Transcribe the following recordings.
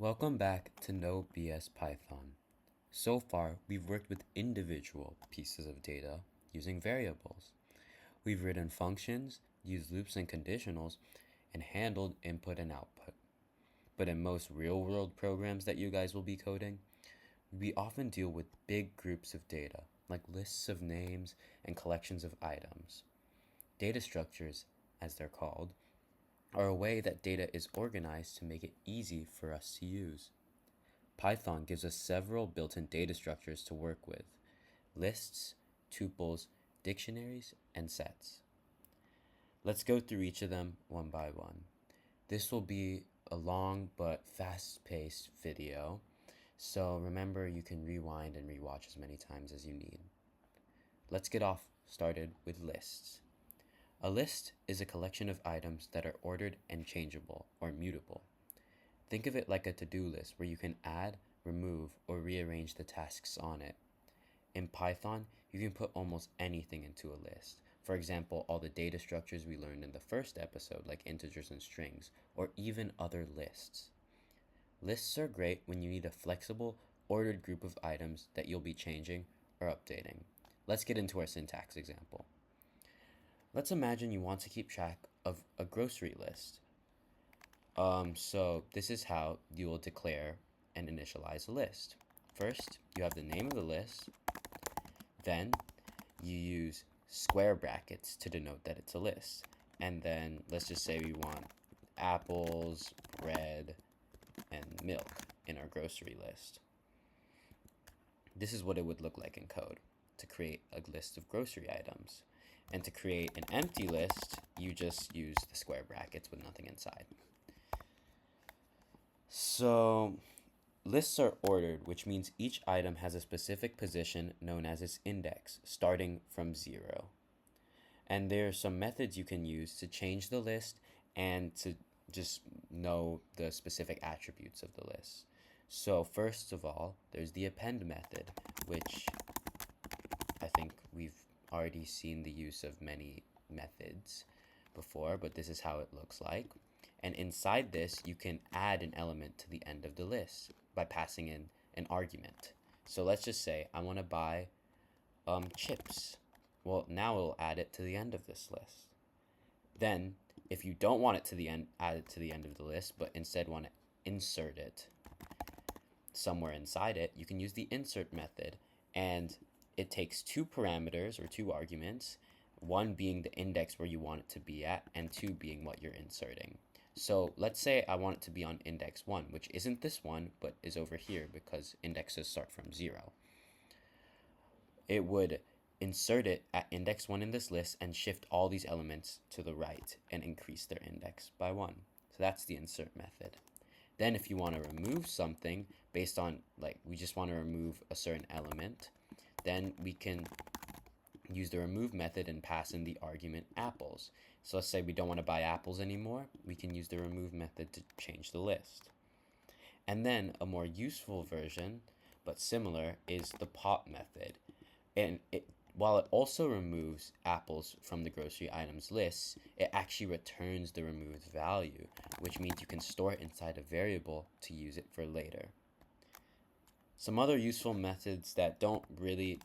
Welcome back to No BS Python. So far, we've worked with individual pieces of data using variables. We've written functions, used loops and conditionals, and handled input and output. But in most real world programs that you guys will be coding, we often deal with big groups of data, like lists of names and collections of items. Data structures, as they're called, are a way that data is organized to make it easy for us to use. Python gives us several built-in data structures to work with: lists, tuples, dictionaries, and sets. Let's go through each of them one by one. This will be a long but fast-paced video, so remember you can rewind and rewatch as many times as you need. Let's get off started with lists. A list is a collection of items that are ordered and changeable or mutable. Think of it like a to-do list where you can add, remove, or rearrange the tasks on it. In Python, you can put almost anything into a list. For example, all the data structures we learned in the first episode, like integers and strings, or even other lists. Lists are great when you need a flexible, ordered group of items that you'll be changing or updating. Let's get into our syntax example. Let's imagine you want to keep track of a grocery list. So this is how you will declare and initialize a list. First, you have the name of the list. Then you use square brackets to denote that it's a list. And then let's just say we want apples, bread, and milk in our grocery list. This is what it would look like in code to create a list of grocery items. And to create an empty list, you just use the square brackets with nothing inside. So lists are ordered, which means each item has a specific position known as its index, starting from 0. And there are some methods you can use to change the list and to just know the specific attributes of the list. So first of all, there's the append method, which I think we've already seen the use of many methods before, but this is how it looks like. And inside this, you can add an element to the end of the list by passing in an argument. So let's just say I want to buy chips. Well, now it'll add it to the end of this list. Then, if you don't want it to the end, add it to the end of the list, but instead want to insert it somewhere inside it, you can use the insert method, and it takes two parameters or two arguments, one being the index where you want it to be at, and two being what you're inserting. So let's say I want it to be on index 1, which isn't this one, but is over here because indexes start from 0. It would insert it at index 1 in this list and shift all these elements to the right and increase their index by 1. So that's the insert method. Then if you want to remove something based on, like, we just want to remove a certain element, then we can use the remove method and pass in the argument apples. So let's say we don't want to buy apples anymore, we can use the remove method to change the list. And then a more useful version, but similar, is the pop method. And while it also removes apples from the grocery items list, it actually returns the removed value, which means you can store it inside a variable to use it for later. Some other useful methods that don't really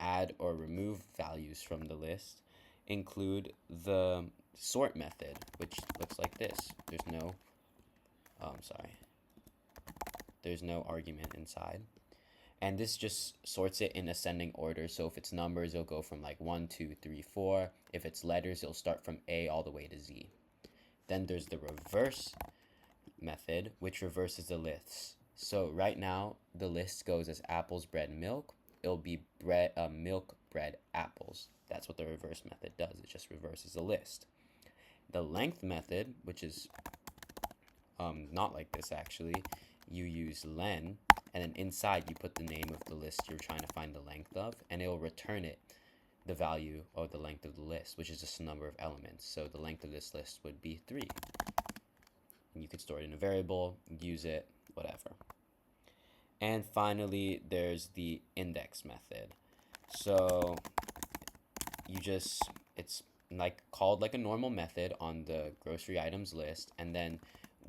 add or remove values from the list include the sort method, which looks like this. There's no argument inside. And this just sorts it in ascending order. So if it's numbers, it'll go from like 1, 2, 3, 4. If it's letters, it'll start from A all the way to Z. Then there's the reverse method, which reverses the lists. So right now, the list goes as apples, bread, milk. It'll be milk, bread, apples. That's what the reverse method does. It just reverses the list. The length method, which is not like this actually, you use len, and then inside you put the name of the list you're trying to find the length of, and it will return it the value or the length of the list, which is just a number of elements. So the length of this list would be 3. And you could store it in a variable, use it, whatever. And finally, there's the index method. So it's like called like a normal method on the grocery items list, and then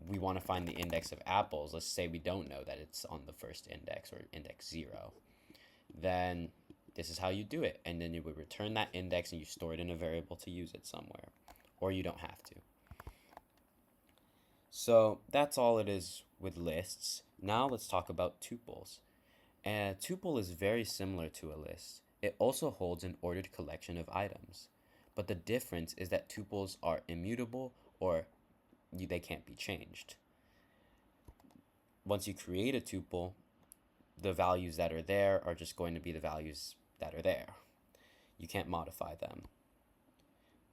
we want to find the index of apples. Let's say we don't know that it's on the first index or index 0. Then this is how you do it. And then you would return that index and you store it in a variable to use it somewhere. Or you don't have to. So that's all it is with lists. Now let's talk about tuples. A tuple is very similar to a list. It also holds an ordered collection of items. But the difference is that tuples are immutable, or they can't be changed. Once you create a tuple, the values that are there are just going to be the values that are there. You can't modify them.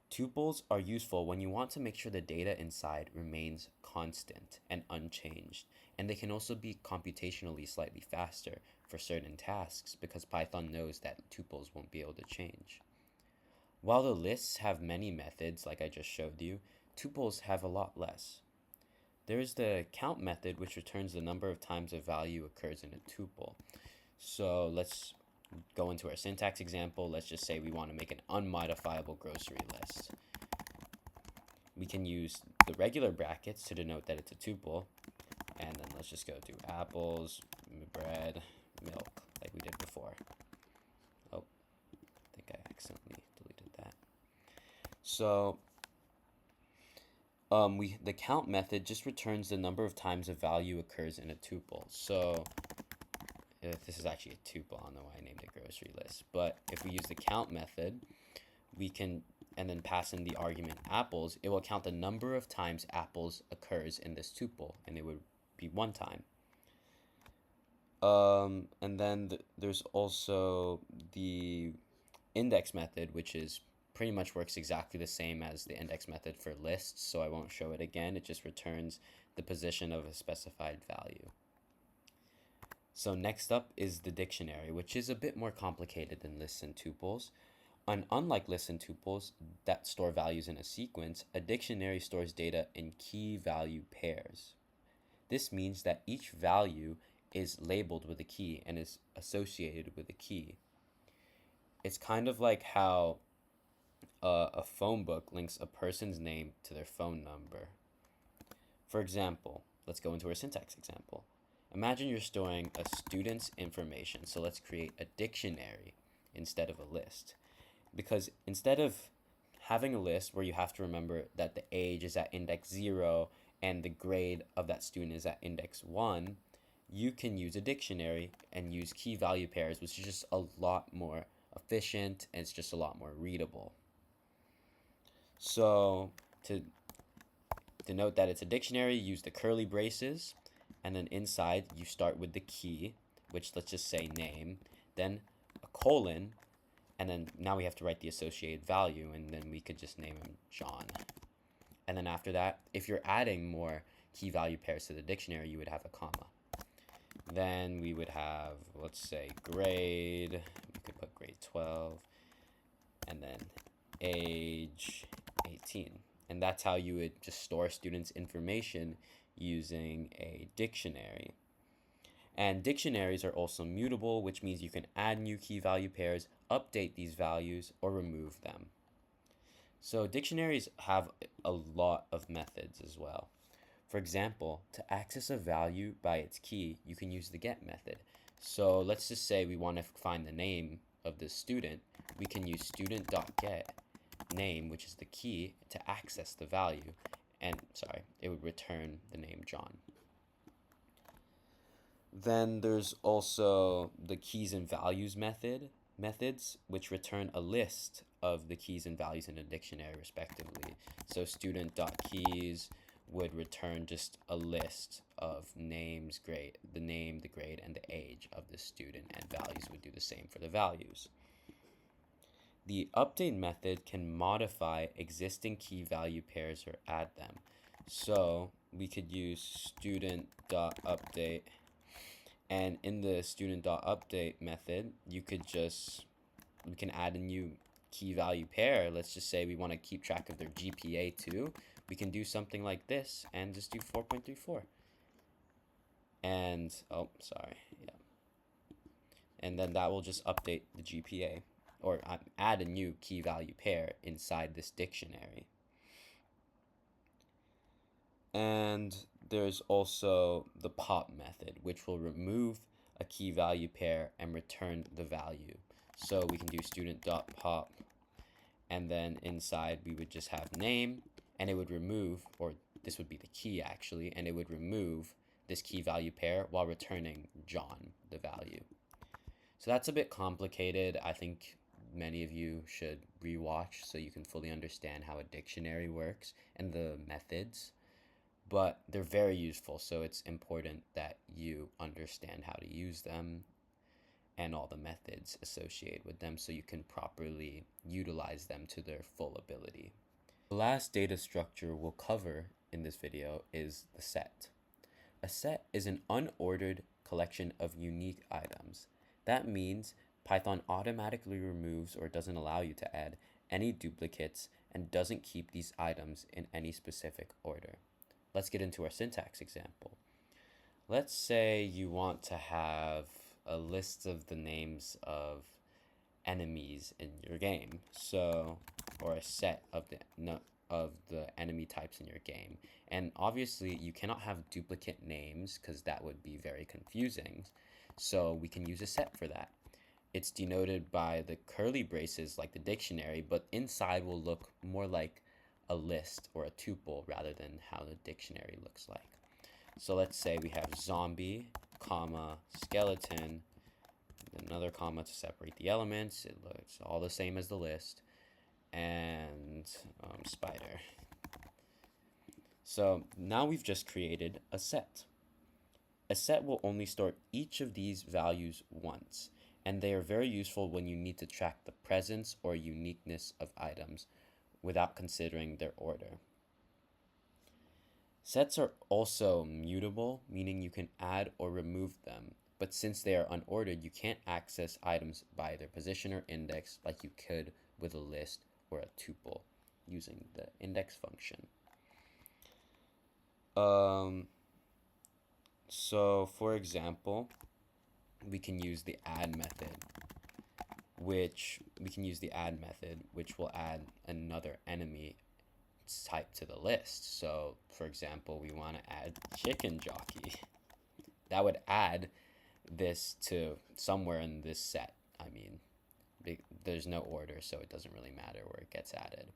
Tuples are useful when you want to make sure the data inside remains constant and unchanged, and they can also be computationally slightly faster for certain tasks because Python knows that tuples won't be able to change. While the lists have many methods, like I just showed you, tuples have a lot less. There is the count method, which returns the number of times a value occurs in a tuple. So let's go into our syntax example. Let's just say we want to make an unmodifiable grocery list. We can use the regular brackets to denote that it's a tuple. And then let's just go to apples, bread, milk, like we did before. Oh, I think I accidentally deleted that. So the count method just returns the number of times a value occurs in a tuple. So this is actually a tuple, I don't know why I named it grocery list. But if we use the count method, we can, and then pass in the argument apples, it will count the number of times apples occurs in this tuple, and it would be 1 time. And then there's also the index method, which is pretty much works exactly the same as the index method for lists, so I won't show it again. It just returns the position of a specified value. So next up is the dictionary, which is a bit more complicated than lists and tuples. And unlike lists and tuples that store values in a sequence, a dictionary stores data in key value pairs. This means that each value is labeled with a key and is associated with a key. It's kind of like how a phone book links a person's name to their phone number. For example, let's go into our syntax example. Imagine you're storing a student's information, so let's create a dictionary instead of a list. Because instead of having a list where you have to remember that the age is at index 0 and the grade of that student is at index 1, you can use a dictionary and use key value pairs, which is just a lot more efficient and it's just a lot more readable. So to denote that it's a dictionary, use the curly braces, and then inside you start with the key, which let's just say name, then a colon, and then now we have to write the associated value, and then we could just name him John. And then after that, if you're adding more key value pairs to the dictionary, you would have a comma. Then we would have, let's say, grade, we could put grade 12, and then age 18. And that's how you would just store students' information using a dictionary. And dictionaries are also mutable, which means you can add new key value pairs, update these values, or remove them. So dictionaries have a lot of methods as well. For example, to access a value by its key, you can use the get method. So let's just say we want to find the name of the student. We can use student.get name, which is the key, to access the value. And it would return the name John. Then there's also the keys and values methods, which return a list of the keys and values in a dictionary respectively. So student.keys would return just a list of names, grade, the name, the grade, and the age of the student, and values would do the same for the values. The update method can modify existing key value pairs or add them. So we could use student.update, and in the student.update method, we can add a new key value pair. Let's just say we want to keep track of their GPA too. We can do something like this and just do 4.34. And, and then that will just update the GPA, or add a new key value pair inside this dictionary. And there's also the pop method, which will remove a key value pair and return the value. So we can do student.pop, and then inside we would just have name, and it would remove, or this would be the key actually, and it would remove this key value pair while returning John, the value. So that's a bit complicated. I think many of you should rewatch so you can fully understand how a dictionary works and the methods. But they're very useful, so it's important that you understand how to use them and all the methods associated with them so you can properly utilize them to their full ability. The last data structure we'll cover in this video is the set. A set is an unordered collection of unique items. That means Python automatically removes or doesn't allow you to add any duplicates and doesn't keep these items in any specific order. Let's get into our syntax example. Let's say you want to have a list of the names of enemies in your game, or a set of the enemy types in your game. And obviously you cannot have duplicate names because that would be very confusing. So we can use a set for that. It's denoted by the curly braces like the dictionary, but inside will look more like a list or a tuple rather than how the dictionary looks like. So let's say we have zombie, comma, skeleton, another comma to separate the elements. It looks all the same as the list, and spider. So now we've just created a set. A set will only store each of these values once, and they are very useful when you need to track the presence or uniqueness of items without considering their order. Sets are also mutable, meaning you can add or remove them, but since they are unordered, you can't access items by their position or index like you could with a list or a tuple using the index function. So for example, we can use the add method, which will add another enemy type to the list. So for example, we want to add chicken jockey. That would add this to somewhere in this set. I mean, there's no order, so it doesn't really matter where it gets added.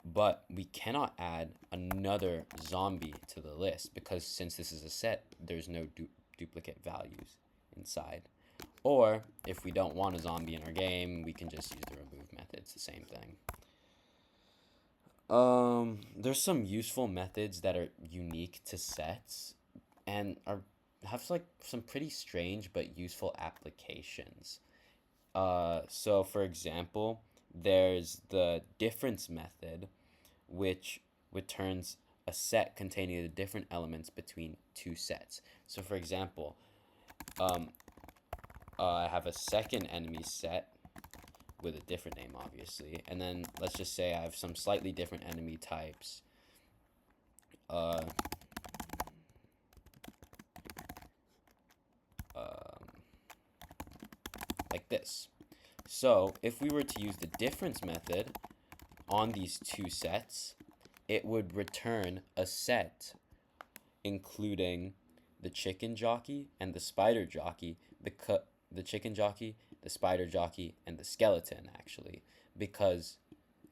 But we cannot add another zombie to the list because since this is a set, there's no duplicate values inside. Or if we don't want a zombie in our game, we can just use the remove method. It's the same thing. There's some useful methods that are unique to sets and have like some pretty strange but useful applications. So for example, there's the difference method, which returns a set containing the different elements between two sets. So for example, I have a second enemy set with a different name, obviously, and then let's just say I have some slightly different enemy types. Like this. So if we were to use the difference method on these two sets, it would return a set including the chicken jockey and the spider jockey, the chicken jockey, the spider jockey, and the skeleton actually,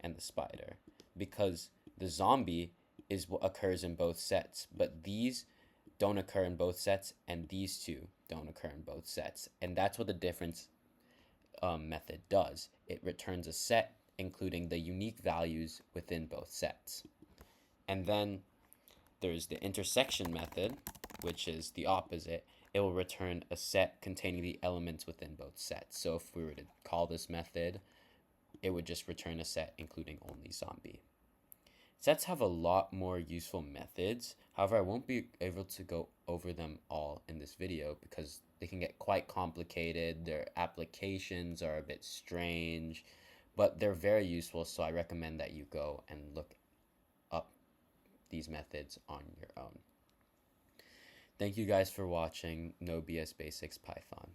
and the spider, because the zombie is what occurs in both sets, but these don't occur in both sets, and these two don't occur in both sets, and that's what the difference method does. It returns a set including the unique values within both sets. And then there's the intersection method, which is the opposite. It will return a set containing the elements within both sets. So if we were to call this method, it would just return a set including only zombie. Sets have a lot more useful methods. However, I won't be able to go over them all in this video because they can get quite complicated. Their applications are a bit strange, but they're very useful, so I recommend that you go and look up these methods on your own. Thank you guys for watching No BS Basics Python.